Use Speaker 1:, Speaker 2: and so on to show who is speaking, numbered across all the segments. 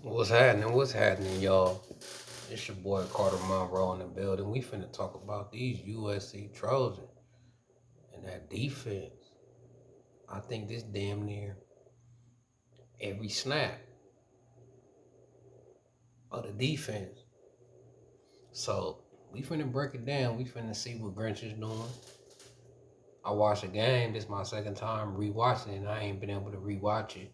Speaker 1: What's happening? What's happening, y'all? It's your boy Carter Monroe in the building. We finna talk about these USC Trojans and that defense. I think this damn near every snap of the defense. So we finna break it down. We finna see what Grinch is doing. I watched a game. This is my second time rewatching it, and I ain't been able to rewatch it.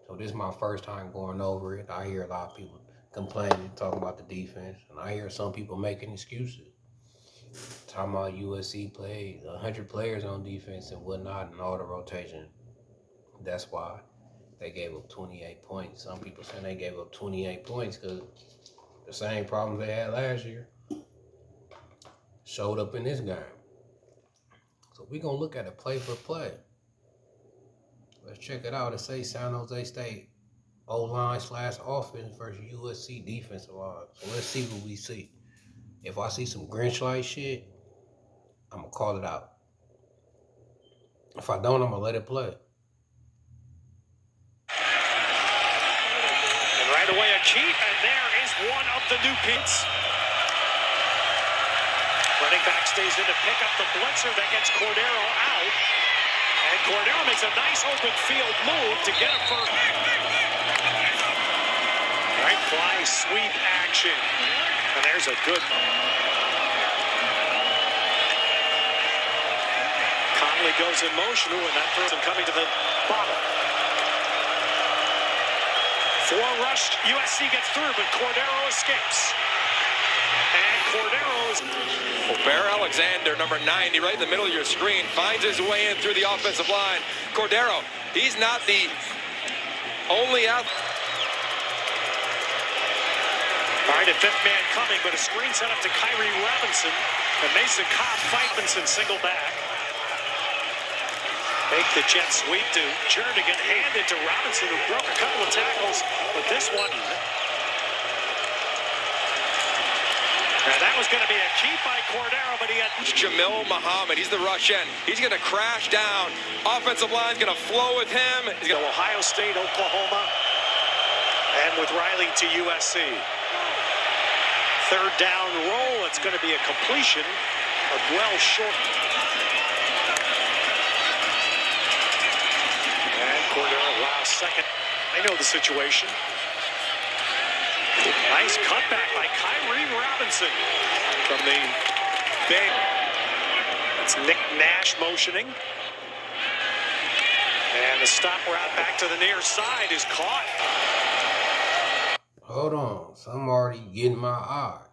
Speaker 1: So this is my first time going over it. I hear a lot of people complaining, talking about the defense, and I hear some people making excuses. Talking about USC played 100 players on defense and whatnot and all the rotation. That's why they gave up 28 points. Some people saying they gave up 28 points because the same problems they had last year showed up in this game. So we're going to look at it play for play. Let's check it out. It says San Jose State O-line / offense versus USC defensive line. So let's see what we see. If I see some Grinch-like shit, I'm going to call it out. If I don't, I'm going to let it play.
Speaker 2: And right away a keep, and there is one of the new pins. Running back stays in to pick up the blitzer that gets Cordero out. And Cordero makes a nice open field move to get a first. Right, fly sweep action. And there's a good... Conley goes in motion, and that throws him coming to the bottom. Four rushed, USC gets through, but Cordero escapes. And Cordero's...
Speaker 3: Well, Bear Alexander, number 90, right in the middle of your screen, finds his way in through the offensive line. Cordero, he's not the only athlete.
Speaker 2: All right, a fifth man coming, but a screen set up to Kyrie Robinson. And Mason Cobb, Feitmanson single back. Make the jet sweep to Jernigan, handed to Robinson, who broke a couple of tackles, but this one... And that was going to be a keep by Cordero, but he had...
Speaker 3: Jamil Muhammad, he's the rush end. He's going to crash down. Offensive line's going to flow with him.
Speaker 2: He's going to Ohio State, Oklahoma, and with Riley to USC. Third down roll, it's going to be a completion of well short. And Cordero, wow, second. I know the situation. Nice cutback by Kyrie Robinson from the Bay. That's Nick Nash motioning. And the stop route back to the near side is caught.
Speaker 1: Hold on. Some already getting my eye.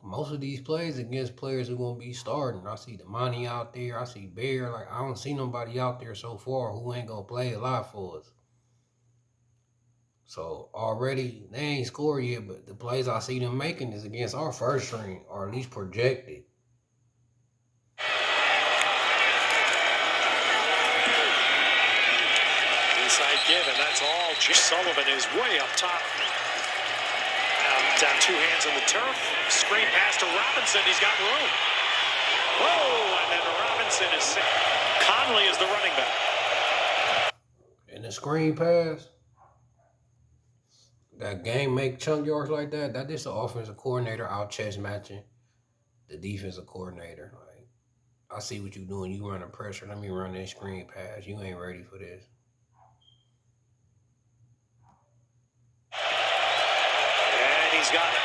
Speaker 1: Most of these plays against players who are going to be starting. I see Damani out there. I see Bear. Like, I don't see nobody out there so far who ain't going to play a lot for us. So already they ain't scored yet, but the plays I see them making is against our first string, or at least projected.
Speaker 2: Inside give, and that's all. Sullivan is way up top. Down two hands on the turf. Screen pass to Robinson. He's got room. Whoa, and then Robinson is sick. Conley is the running back.
Speaker 1: And the screen pass. That game make chunk yards like that. That is the offensive coordinator out chest matching the defensive coordinator. Like, I see what you doing. You running pressure. Let me run that screen pass. You ain't ready for this.
Speaker 2: And he's got it.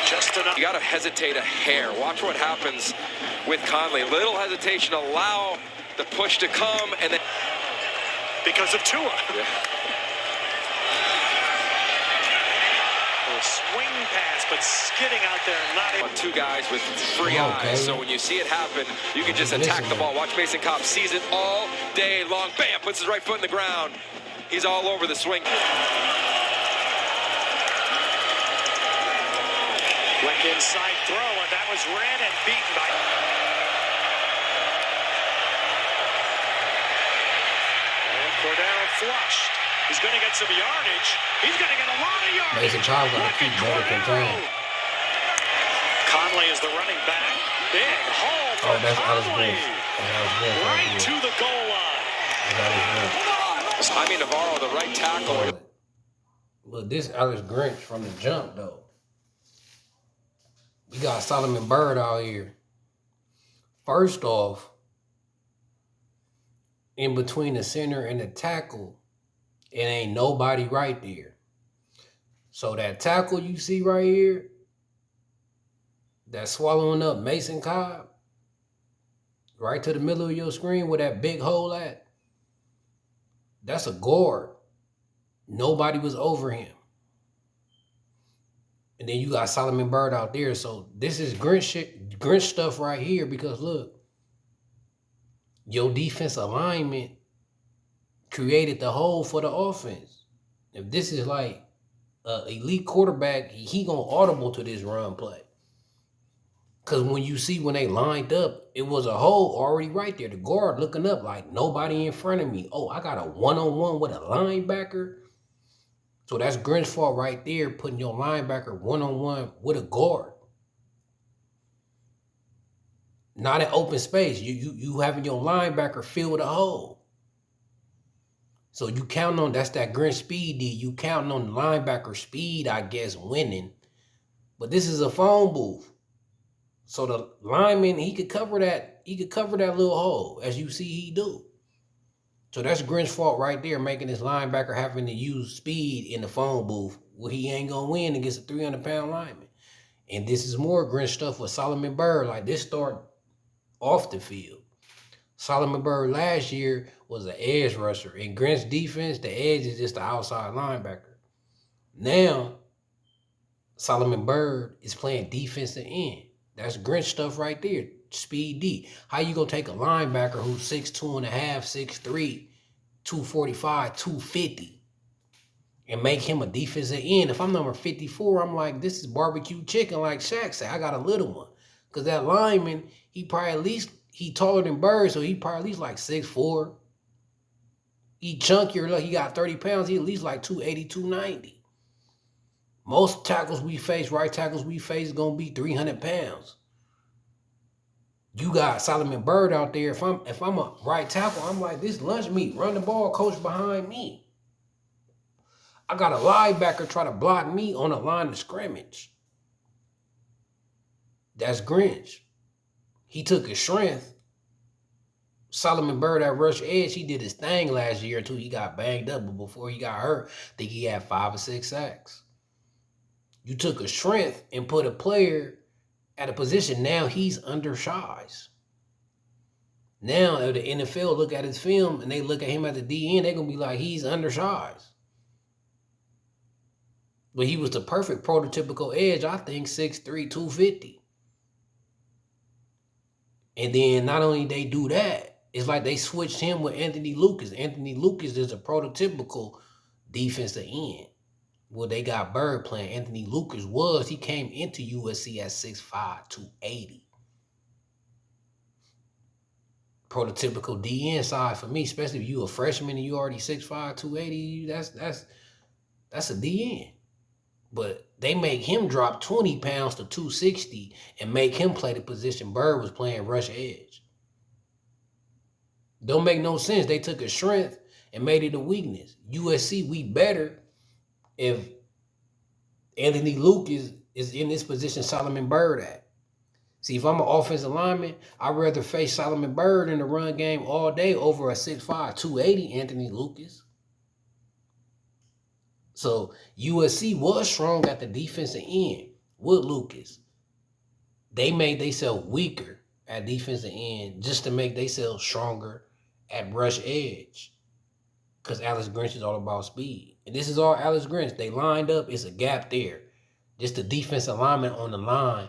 Speaker 2: Just enough.
Speaker 3: You got to hesitate a hair. Watch what happens with Conley. Little hesitation, allow the push to come, and then...
Speaker 2: Because of Tua.
Speaker 3: Yeah.
Speaker 2: Swing pass, but skidding out there, not able.
Speaker 3: Two guys with free eyes, so when you see it happen, you can just attack the ball. Watch Mason Cobb sees it all day long. Bam! Puts his right foot in the ground. He's all over the swing.
Speaker 2: Quick inside throw, and that was read and beaten by... And Cordero flushed. He's going to get some yardage. He's going to get a lot of yardage.
Speaker 1: Mason Cobb got to keep better control.
Speaker 2: Conley is the running back. Big haul for Conley. Right to the goal line.
Speaker 3: I mean, Navarro, the right tackle.
Speaker 1: Look, this Alex Grinch from the jump, though. We got Solomon Bird out here. First off, in between the center and the tackle, it ain't nobody right there. So that tackle you see right here, that's swallowing up Mason Cobb, right to the middle of your screen where that big hole at, that's a guard. Nobody was over him. And then you got Solomon Bird out there. So this is Grinch stuff right here because look, your defense alignment created the hole for the offense. If this is like an elite quarterback, he gonna audible to this run play. Because when you see when they lined up, it was a hole already right there. The guard looking up like nobody in front of me. Oh, I got a one-on-one with a linebacker. So that's Grinch's fault right there, putting your linebacker one-on-one with a guard. Not an open space. You having your linebacker fill with a hole. So you counting on, that's that Grinch speed D. You counting on the linebacker speed, I guess, winning. But this is a phone booth. So the lineman, he could cover that little hole, as you see he do. So that's Grinch's fault right there, making this linebacker having to use speed in the phone booth where he ain't gonna win against a 300-pound lineman. And this is more Grinch stuff with Solomon Bird. Like this start off the field. Solomon Bird last year was an edge rusher. In Grinch's defense, the edge is just the outside linebacker. Now, Solomon Bird is playing defensive end. That's Grinch stuff right there. Speed D. How you gonna take a linebacker who's 6'2.5", 6'3", 245, 250, and make him a defensive end? If I'm number 54, I'm like, this is barbecue chicken, like Shaq said. I got a little one. Because that lineman, he probably at least, he taller than Bird, so he probably at least like 6'4". He chunkier, like he got 30 pounds, he at least like 280, 290. Most tackles we face, right tackles we face, is gonna be 300 pounds. You got Solomon Bird out there. If I'm a right tackle, I'm like, this lunch meat, run the ball, coach behind me. I got a linebacker try to block me on the line of scrimmage. That's Grinch. He took his strength. Solomon Bird at rush edge, he did his thing last year until he got banged up. But before he got hurt, I think he had 5 or 6 sacks. You took a strength and put a player at a position, now he's undersized. Now, if the NFL look at his film and they look at him at the DN, they're going to be like, he's undersized. But he was the perfect prototypical edge, I think, 6'3", 250. And then not only they do that, it's like they switched him with Anthony Lucas. Anthony Lucas is a prototypical defensive end. Well, they got Bird playing. Anthony Lucas he came into USC at 6'5", 280. Prototypical DN side for me, especially if you a freshman and you already 6'5", 280, that's a DN. But they make him drop 20 pounds to 260 and make him play the position Bird was playing, rush edge. Don't make no sense. They took a strength and made it a weakness. USC, we better if Anthony Lucas is in this position Solomon Bird at. See, if I'm an offensive lineman, I'd rather face Solomon Bird in the run game all day over a 6'5", 280 Anthony Lucas. So USC was strong at the defensive end with Lucas. They made themselves weaker at defensive end just to make themselves stronger at rush edge. Because Alex Grinch is all about speed. And this is all Alex Grinch. They lined up. It's a gap there. Just the defensive alignment on the line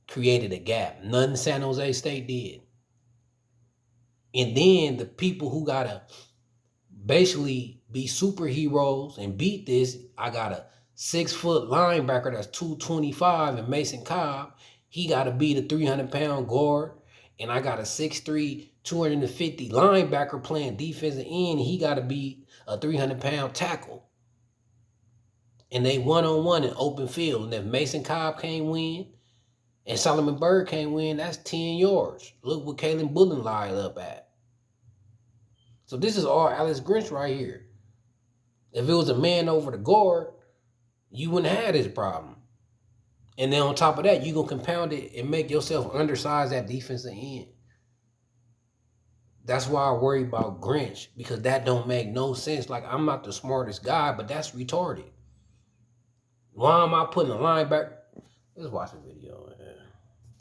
Speaker 1: created a gap. Nothing San Jose State did. And then the people who got to basically be superheroes and beat this, I got a 6-foot linebacker that's 225 and Mason Cobb. He got to be the 300-pound guard. And I got a 6'3", 250 linebacker playing defensive end. He got to be a 300-pound tackle. And they one-on-one in open field. And if Mason Cobb can't win and Solomon Bird can't win, that's 10 yards. Look what Kalen Bullen lined up at. So this is all Alex Grinch right here. If it was a man over the guard, you wouldn't have this problem. And then on top of that, you gonna compound it and make yourself undersized at defensive end. That's why I worry about Grinch, because that don't make no sense. Like, I'm not the smartest guy, but that's retarded. Why am I putting a linebacker? Let's watch the video.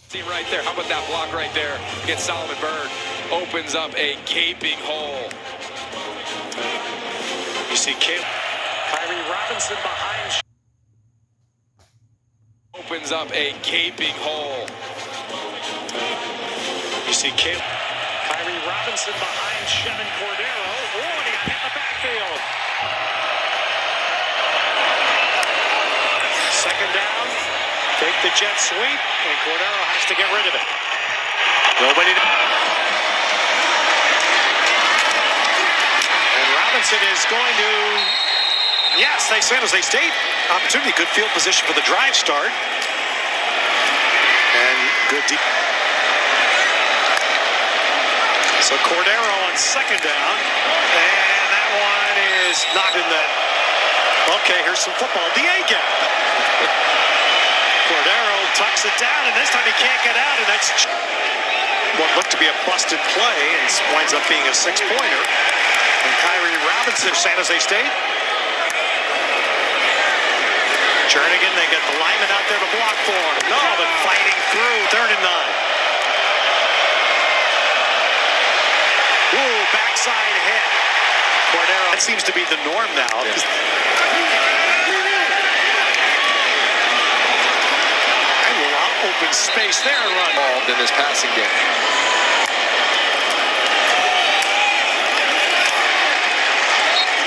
Speaker 3: See right there. How about that block right there? Against Solomon Byrd. Opens up a gaping hole.
Speaker 2: You see Kyrie Robinson behind.
Speaker 3: Opens up a gaping hole.
Speaker 2: You see Kyrie Robinson behind Shevin Cordero. Oh, and he got hit in the backfield. Second down. Take the jet sweep, and Cordero has to get rid of it. Nobody. And Robinson is going to. Yes, they San Jose State opportunity, good field position for the drive start, and good deep. So Cordero on second down, and that one is not in the. Okay, here's some football. DA gap. Cordero tucks it down, and this time he can't get out, and that's what looked to be a busted play, and winds up being a six-pointer. And Kyrie Robinson, San Jose State. Jernigan, they get the lineman out there to block for him. No, but fighting through, 3rd and 9. Ooh, backside hit. Cordero, that seems to be the norm now. Open space there and run.
Speaker 3: Involved in this passing game.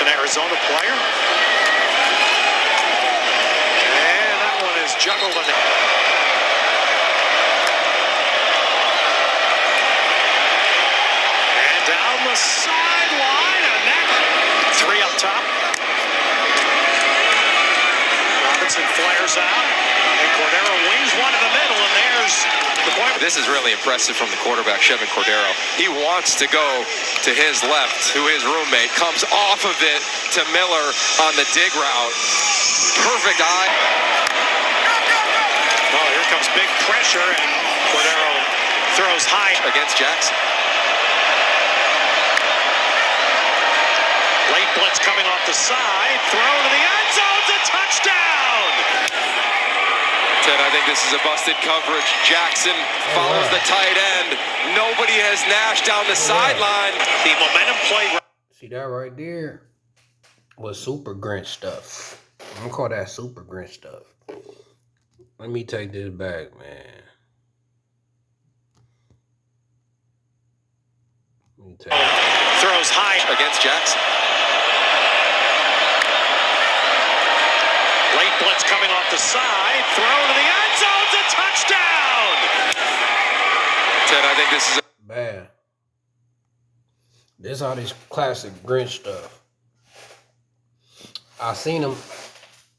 Speaker 2: An Arizona player. And that one is juggled in there. And down the sideline, and that 3 up top. Robinson flares out, and Cordero wings one in the middle, and there's the point.
Speaker 3: This is really impressive from the quarterback, Shevin Cordero. He wants to go to his left, to his roommate, comes off of it to Miller on the dig route. Perfect eye.
Speaker 2: Oh, here comes big pressure, and Cordero throws high.
Speaker 3: Against Jackson.
Speaker 2: Late blitz coming off the side, throw to the end zone, it's a touchdown!
Speaker 3: Ted, I think this is a busted coverage. Jackson follows the tight end. Nobody has Nash down the sideline.
Speaker 2: The momentum play.
Speaker 1: See that right there was super Grinch stuff. I'm gonna call that super Grinch stuff. Let me take this back, man. Let me take it.
Speaker 2: Throws high
Speaker 3: against Jackson.
Speaker 2: Late blitz coming off the side, throw to the end zone, it's a touchdown!
Speaker 3: Ted, I think this is
Speaker 1: bad. This is all this classic Grinch stuff. I seen him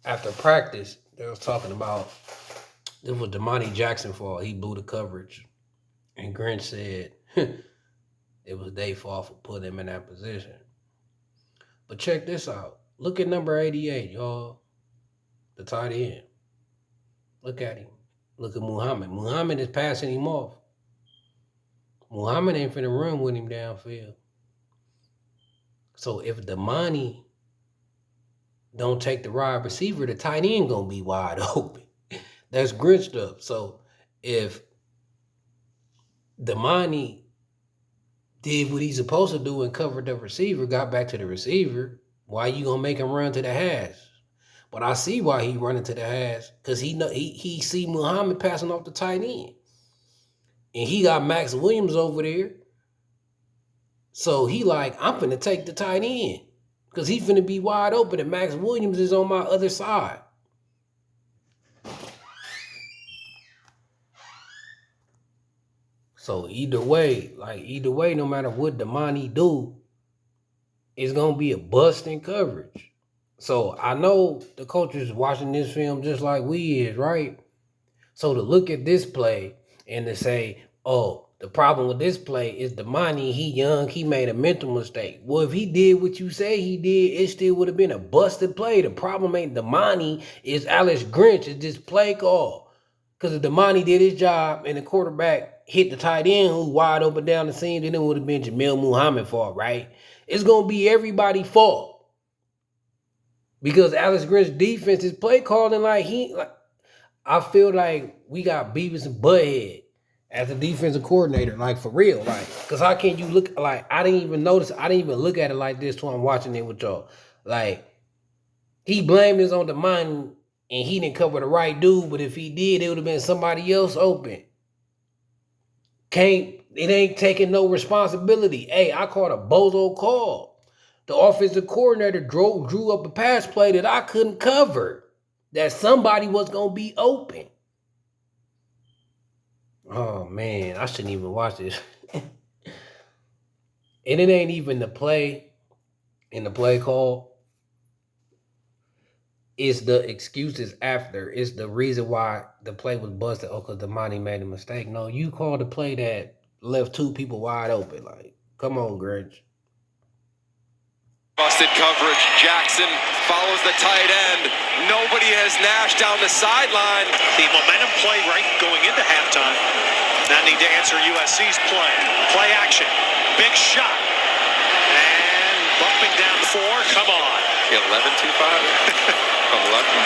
Speaker 1: after practice. They was talking about it was Damani Jackson's fault. He blew the coverage. And Grinch said it was their fault for putting him in that position. But check this out. Look at number 88, y'all. The tight end. Look at him. Look at Muhammad. Muhammad is passing him off. Muhammad ain't finna run with him downfield. So if Damani don't take the wide receiver, the tight end gonna be wide open. That's Grinch stuff. So if Damani did what he's supposed to do and covered the receiver, got back to the receiver, why you gonna make him run to the hash? But I see why he running to the hash, because he see Muhammad passing off the tight end. And he got Max Williams over there. So he like, I'm finna take the tight end. Because he's finna be wide open and Max Williams is on my other side. So either way, no matter what Damani do, it's gonna be a bust in coverage. So I know the coach is watching this film just like we is, right? So to look at this play and to say, oh, The problem with this play is Damani, he young, he made a mental mistake. Well, if he did what you say he did, it still would have been a busted play. The problem ain't Damani, it's Alex Grinch, it's this play call. Because if Damani did his job and the quarterback hit the tight end who wide open down the seam, then it would have been Jamil Muhammad's fault, right? It's going to be everybody's fault. Because Alex Grinch's defense is play calling like I feel like we got Beavis and Butthead as a defensive coordinator, like for real, like, because how can you look, like, I didn't even look at it like this till I'm watching it with y'all. Like, he blamed this on the mind and he didn't cover the right dude, but if he did, it would have been somebody else open. It ain't taking no responsibility. Hey, I called a bozo call. The offensive coordinator drew up a pass play that I couldn't cover, that somebody was going to be open. Oh, man, I shouldn't even watch this. And it ain't even the play and the play call. It's the excuses after. It's the reason why the play was busted. Oh, because Damani made a mistake. No, you called the play that left two people wide open. Like, come on, Grinch.
Speaker 3: Busted coverage. Jackson follows the tight end. Nobody has Nash down the sideline.
Speaker 2: The momentum play right going into halftime. Now need to answer USC's play. Play action. Big shot. And bumping down the 4. Come on.
Speaker 3: 11-2-5. From lucky.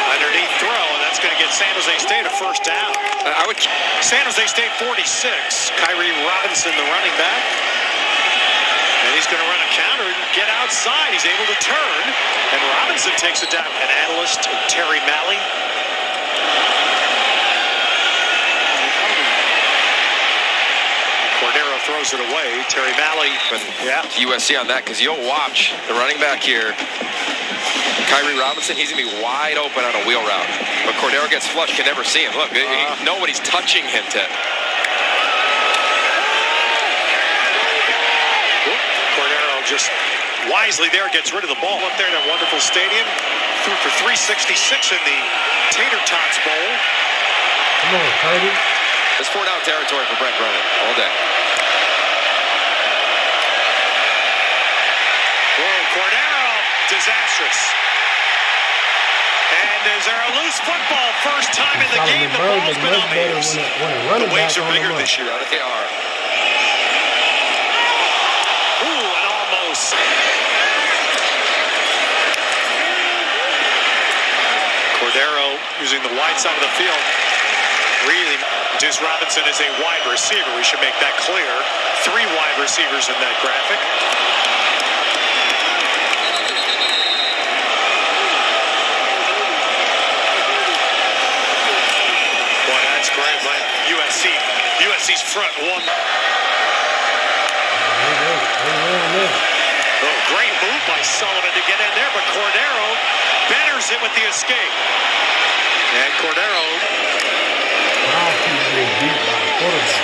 Speaker 2: Underneath throw, and that's going to get San Jose State a first down. San Jose State 46. Kyrie Robinson, the running back. And he's going to run a counter and get outside. He's able to turn. And Robinson takes it down. An analyst, Terry Malley. Cordero throws it away. Terry Malley. Yeah.
Speaker 3: USC on that, because you'll watch the running back here. Kyrie Robinson, he's going to be wide open on a wheel route. But Cordero gets flushed, can never see him. Look, nobody's touching him, Ted.
Speaker 2: Just wisely there, gets rid of the ball up there in that wonderful stadium. Threw for 366 in the Tater Tots Bowl.
Speaker 1: Come on, Kyrie.
Speaker 3: It's 4-down territory for Brent Brennan all day.
Speaker 2: Whoa, Cordero, disastrous. And is there a loose football? First time in the game, the ball's been on the Waves. The Waves are bigger this year.
Speaker 3: They are.
Speaker 2: Cordero using the wide side of the field. Really, Deuce Robinson is a wide receiver. We should make that clear. 3 wide receivers in that graphic. Boy, that's great. But USC's front one. Oh, great move by Sullivan to get in there, but Cordero banners it with the escape. And Cordero.
Speaker 1: Wow, he's being beat by the quarterback.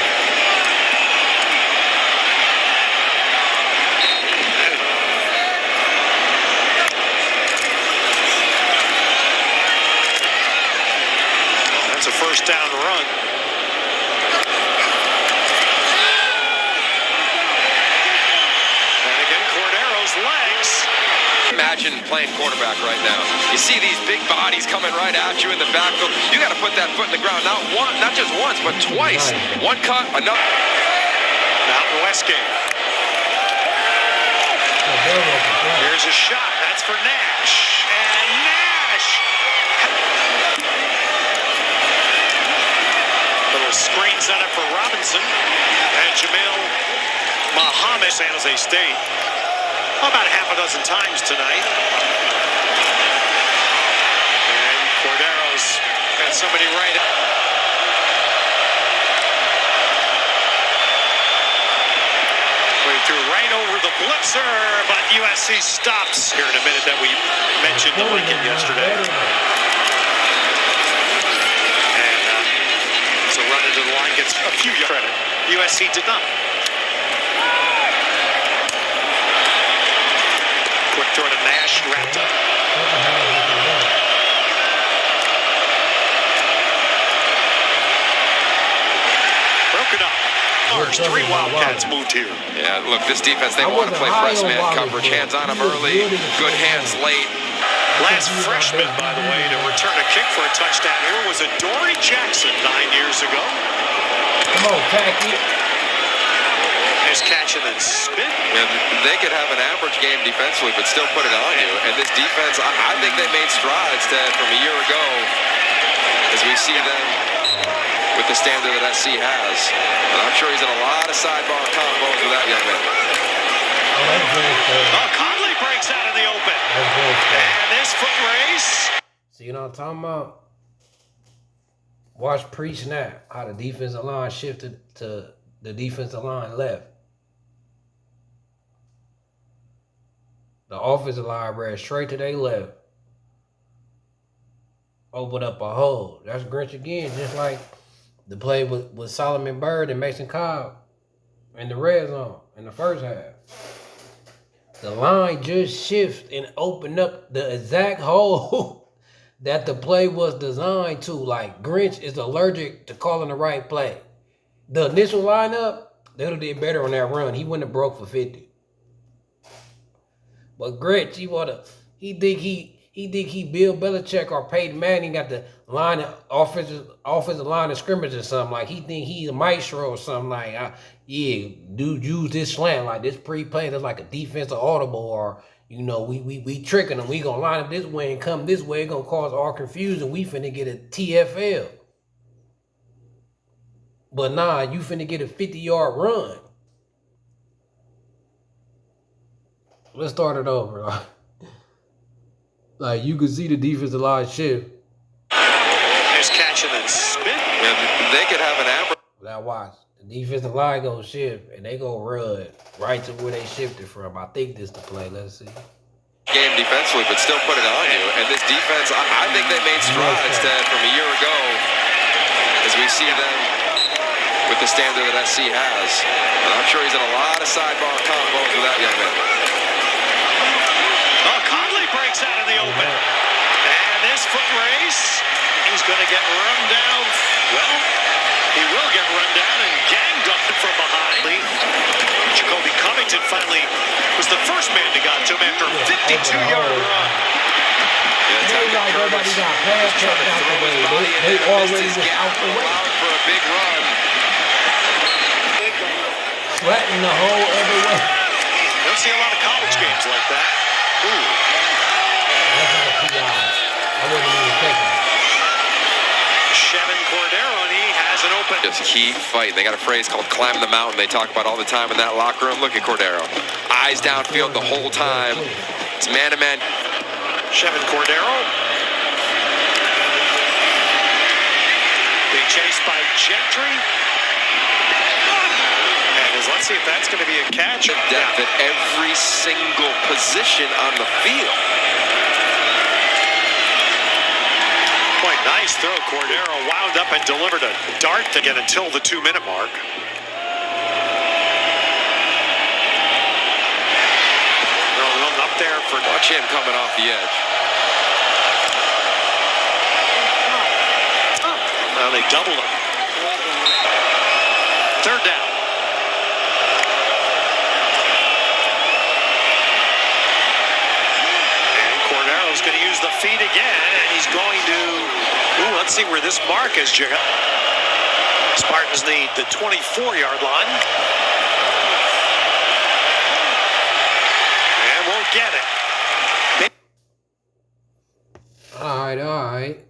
Speaker 2: That's a first down run. Legs.
Speaker 3: Imagine playing quarterback right now. You see these big bodies coming right at you in the backfield. You got to put that foot in the ground. Not just once, but twice. One cut, another.
Speaker 2: Mountain West game. Here's a shot. That's for Nash. And Nash. Little screen setup for Robinson. And Jamil Muhammad, San Jose State. About half a dozen times tonight. And Cordero's got somebody right. He threw right over the blitzer, but USC stops here in a minute that we mentioned the Lincoln yesterday. And so run into the line gets a few credit. USC did not. Quick throw to Nash, wrapped up. stars. 3 Wildcats moved here.
Speaker 3: Yeah, look, this defense, they want to play press-man coverage. Hands on them early, good hands late.
Speaker 2: Last freshman, by the way, to return a kick for a touchdown here was Adoree Jackson 9 years ago.
Speaker 1: Come on, Tacky.
Speaker 2: Nice catch and then spin.
Speaker 3: And they could have an average game defensively, but still put it on you. And this defense, I think they made strides, Ted, from a year ago, as we see them with the standard that SC has. And I'm sure he's in a lot of sidebar combos with that young man.
Speaker 2: Oh, Conley breaks out in the open. And this foot race.
Speaker 1: So you know what I'm talking about? Watch pre-snap how the defensive line shifted to the defensive line left. The offensive line ran straight to their left. Opened up a hole. That's Grinch again, just like the play with Solomon Byrd and Mason Cobb in the red zone in the first half. The line just shifted and opened up the exact hole that the play was designed to. Like, Grinch is allergic to calling the right play. The initial lineup, they would have did better on that run. He wouldn't have broke for 50. But Grinch, he think he Bill Belichick or Peyton Manning got the line of offensive line of scrimmage or something. Like, he think he's a maestro or something. Like, yeah, dude, use this slant, like this pre-play. That's like a defensive audible, or you know, we tricking them. We gonna line up this way and come this way. It gonna cause all confusion. We finna get a TFL. But nah, you finna get a 50-yard run. Let's start it over. Like, you can see the defensive line shift.
Speaker 2: Nice catch and then spin.
Speaker 3: And they could have an average.
Speaker 1: Now watch. The defensive line gonna shift and they gonna run right to where they shifted from. I think this the play. Let's see.
Speaker 3: Game defensively, but still put it on you. And this defense, I think they made strides, Ted, from a year ago, as we see them with the standard that SC has. And I'm sure he's in a lot of sidebar combos with that young man.
Speaker 2: Oh, Conley breaks out in the open. And this foot race, he's going to get run down. Well, he will get run down and ganged on from behind. Jacoby Covington finally was the first man to got to him after a 52-yard run.
Speaker 1: Nobody got pass checked out the way. They already was out the way.
Speaker 3: For a big run.
Speaker 1: Flatten the whole other way.
Speaker 2: Don't see a lot of college games like that. Ooh.
Speaker 1: That's not a PI. I wasn't even thinking.
Speaker 2: Chevin Cordero, and he has an open.
Speaker 3: Just keep fighting. They got a phrase called climb the mountain they talk about all the time in that locker room. Look at Cordero. Eyes downfield the whole time. It's man-to-man.
Speaker 2: Chevin Cordero. Being chased by Gentry. Let's see if that's going to be a catch.
Speaker 3: Depth at every single position on the field.
Speaker 2: Quite nice throw. Cordero wound up and delivered a dart to get until the 2-minute mark. Rolling up there for.
Speaker 3: Watch him coming off the edge.
Speaker 2: Well, they doubled him. Third down. Going to use the feet again, and he's going to. Let's see where this mark is. Spartans need the 24-yard line, and won't get it.
Speaker 1: All right.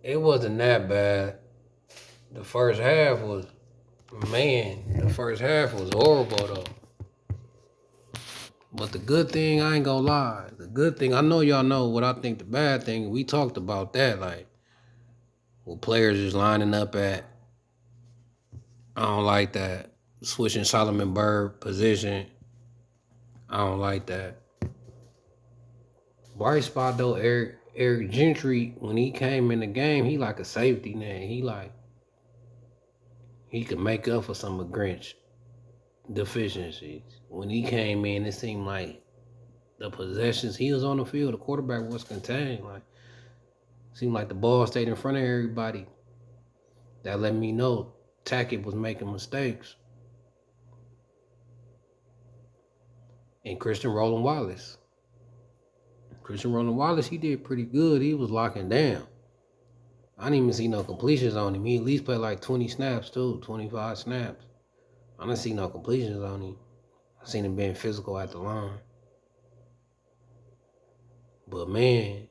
Speaker 1: It wasn't that bad. The first half was horrible though. But the good thing, I ain't gonna lie. The good thing, I know y'all know what I think the bad thing. We talked about that, like, what players is lining up at. I don't like that. Switching Solomon Byrd position. I don't like that. Bright spot though, Eric Gentry, when he came in the game, he like a safety net. He could make up for some of Grinch deficiencies. When he came in, it seemed like the possessions he was on the field, the quarterback was contained. Like, seemed like the ball stayed in front of everybody. That let me know Tackett was making mistakes. And Christian Roland Wallace, he did pretty good. He was locking down. I didn't even see no completions on him. He at least played like 20 snaps too, 25 snaps. I didn't see no completions on him. I seen him being physical at the line. But man,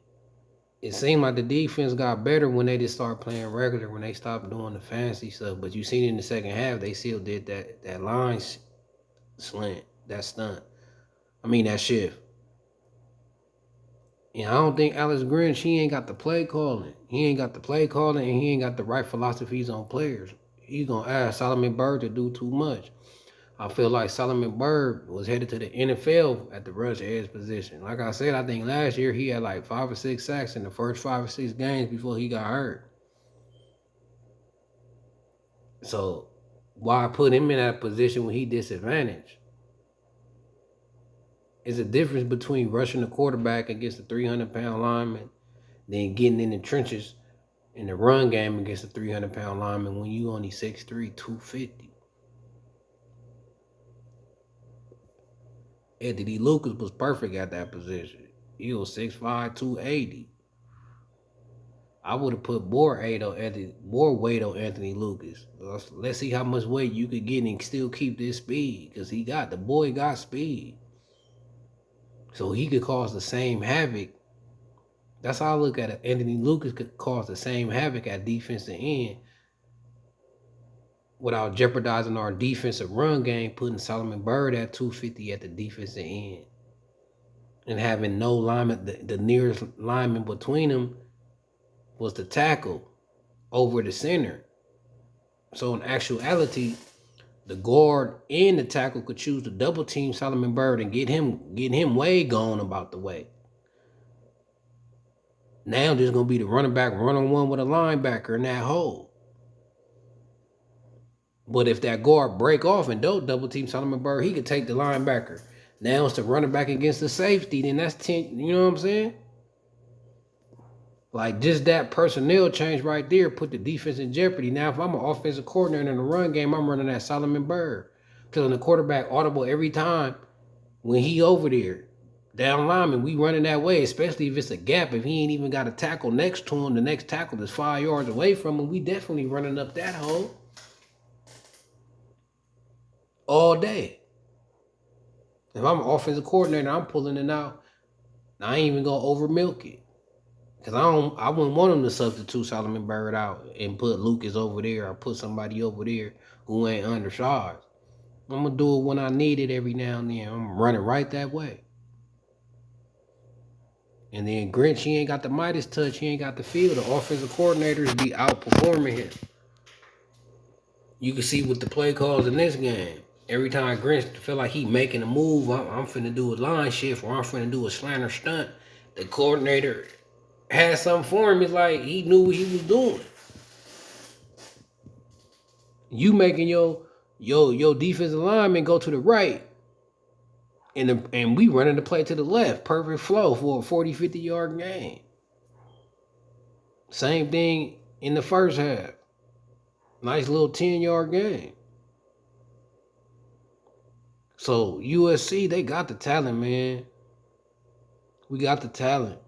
Speaker 1: it seemed like the defense got better when they just started playing regular, when they stopped doing the fancy stuff. But you seen in the second half, they still did that line slant, that stunt. That shift. And I don't think Alex Grinch, he ain't got the play calling. And he ain't got the right philosophies on players. He's going to ask Solomon Byrd to do too much. I feel like Solomon Byrd was headed to the NFL at the rush edge position. Like I said, I think last year he had like 5 or 6 sacks in the first 5 or 6 games before he got hurt. So why put him in that position when he disadvantaged? It's a difference between rushing the quarterback against a 300-pound lineman than getting in the trenches in the run game against a 300-pound lineman when you only 6'3", 250. Anthony Lucas was perfect at that position. He was 6'5", 280. I would have put more weight on Anthony Lucas. Let's see how much weight you could get and still keep this speed, because the boy got speed. So he could cause the same havoc. That's how I look at it. Anthony Lucas could cause the same havoc at defensive end without jeopardizing our defensive run game, putting Solomon Byrd at 250 at the defensive end. And having no lineman, the nearest lineman between them was the tackle over the center. So in actuality, the guard and the tackle could choose to double team Solomon Byrd and get him way gone about the way. Now there's gonna be the running back one-on-one with a linebacker in that hole. But if that guard break off and don't double team Solomon Byrd, he could take the linebacker. Now it's the running back against the safety, then that's 10, you know what I'm saying? Like, just that personnel change right there put the defense in jeopardy. Now, if I'm an offensive coordinator in the run game, I'm running that Solomon Byrd. Killing the quarterback audible every time when he over there. Down lineman, we running that way, especially if it's a gap. If he ain't even got a tackle next to him, the next tackle is 5 yards away from him, we definitely running up that hole. All day. If I'm an offensive coordinator, I'm pulling it out. I ain't even gonna over milk it. Because I wouldn't want him to substitute Solomon Byrd out and put Lucas over there or put somebody over there who ain't undersized. I'm going to do it when I need it every now and then. I'm running right that way. And then Grinch, he ain't got the Midas touch. He ain't got the feel. The offensive coordinators be outperforming him. You can see with the play calls in this game. Every time Grinch feel like he making a move, I'm finna do a line shift or I'm finna do a slanter stunt. The coordinator had something for him. It's like he knew what he was doing. You making your defensive lineman go to the right, and we running the play to the left. Perfect flow for a 40, 50-yard game. Same thing in the first half. Nice little 10-yard game. So USC, they got the talent, man. We got the talent.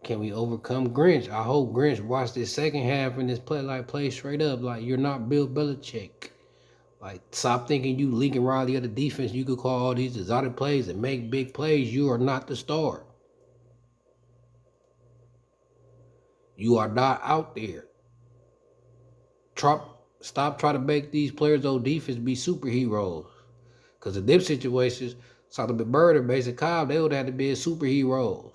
Speaker 1: Can we overcome Grinch? I hope Grinch watch this second half and this play straight up. Like, you're not Bill Belichick. Like, stop thinking you Lincoln Riley of the defense. You could call all these exotic plays and make big plays. You are not the star. You are not out there. Stop trying to make these players on defense be superheroes. Because in them situations, Solomon Byrd and Mason Cobb, they would have to be superheroes.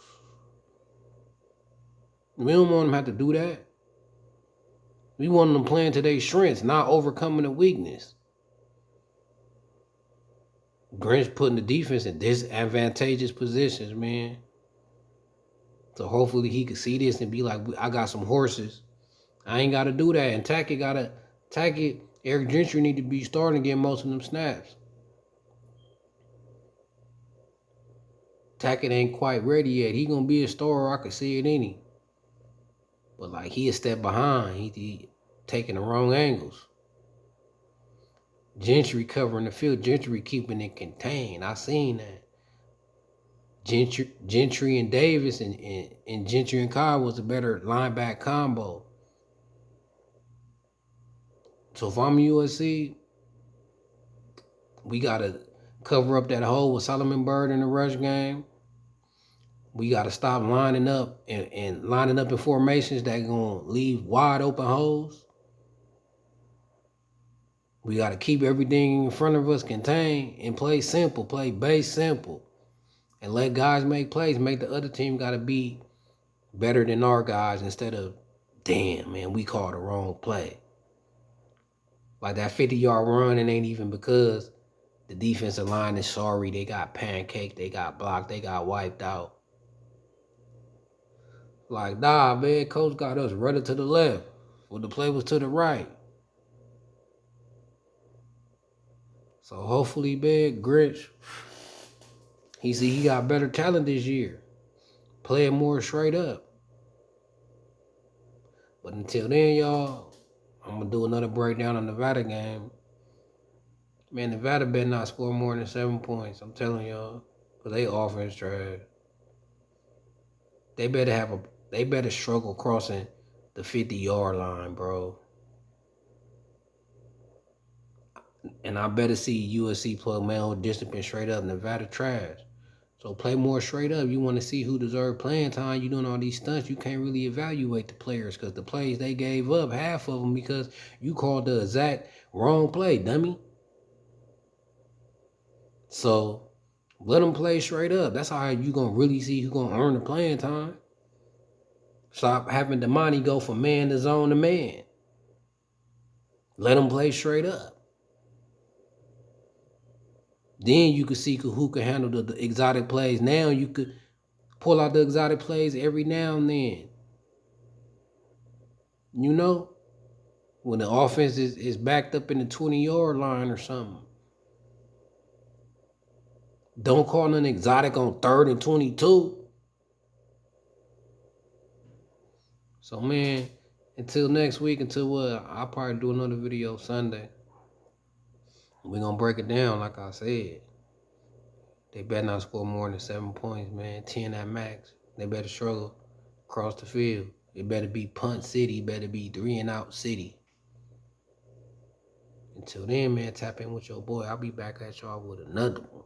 Speaker 1: We don't want them to have to do that. We want them playing to their strengths, not overcoming a weakness. Grinch putting the defense in disadvantageous positions, man. So hopefully he can see this and be like, I got some horses. I ain't got to do that. And Tackett, Eric Gentry need to be starting to get most of them snaps. Tackett ain't quite ready yet. He going to be a star. I can see it in him. But like, he a step behind. He taking the wrong angles. Gentry covering the field. Gentry keeping it contained. I seen that. Gentry and Davis and Gentry and Kyle was a better linebacker combo. So if I'm USC, we got to cover up that hole with Solomon Bird in the rush game. We got to stop lining up and lining up in formations that going to leave wide open holes. We got to keep everything in front of us contained and play simple, play base simple. And let guys make plays. Make the other team got to be better than our guys instead of, damn, man, we called the wrong play. Like that 50-yard run, it ain't even because the defensive line is sorry. They got pancaked, they got blocked, they got wiped out. Like, nah, man, coach got us running to the left when the play was to the right. So hopefully, man, Grinch, he got better talent this year. Playing more straight up. But until then, y'all, I'm going to do another breakdown on the Nevada game. Man, Nevada better not score more than 7 points. I'm telling y'all. Because they offense trash. They better struggle crossing the 50-yard line, bro. And I better see USC plug male discipline straight up. Nevada trash. So play more straight up. You want to see who deserves playing time. You doing all these stunts. You can't really evaluate the players because the plays they gave up, half of them because you called the exact wrong play, dummy. So let them play straight up. That's how you going to really see who's going to earn the playing time. Stop having Damani go from man to zone to man. Let them play straight up. Then you could see who can handle the exotic plays. Now you could pull out the exotic plays every now and then. You know? When the offense is backed up in the 20-yard line or something. Don't call an exotic on 3rd and 22. So, man, until next week, I'll probably do another video Sunday. We're going to break it down like I said. They better not score more than 7 points, man. 10 at max. They better struggle across the field. It better be punt city. It better be 3-and-out city. Until then, man, tap in with your boy. I'll be back at y'all with another one.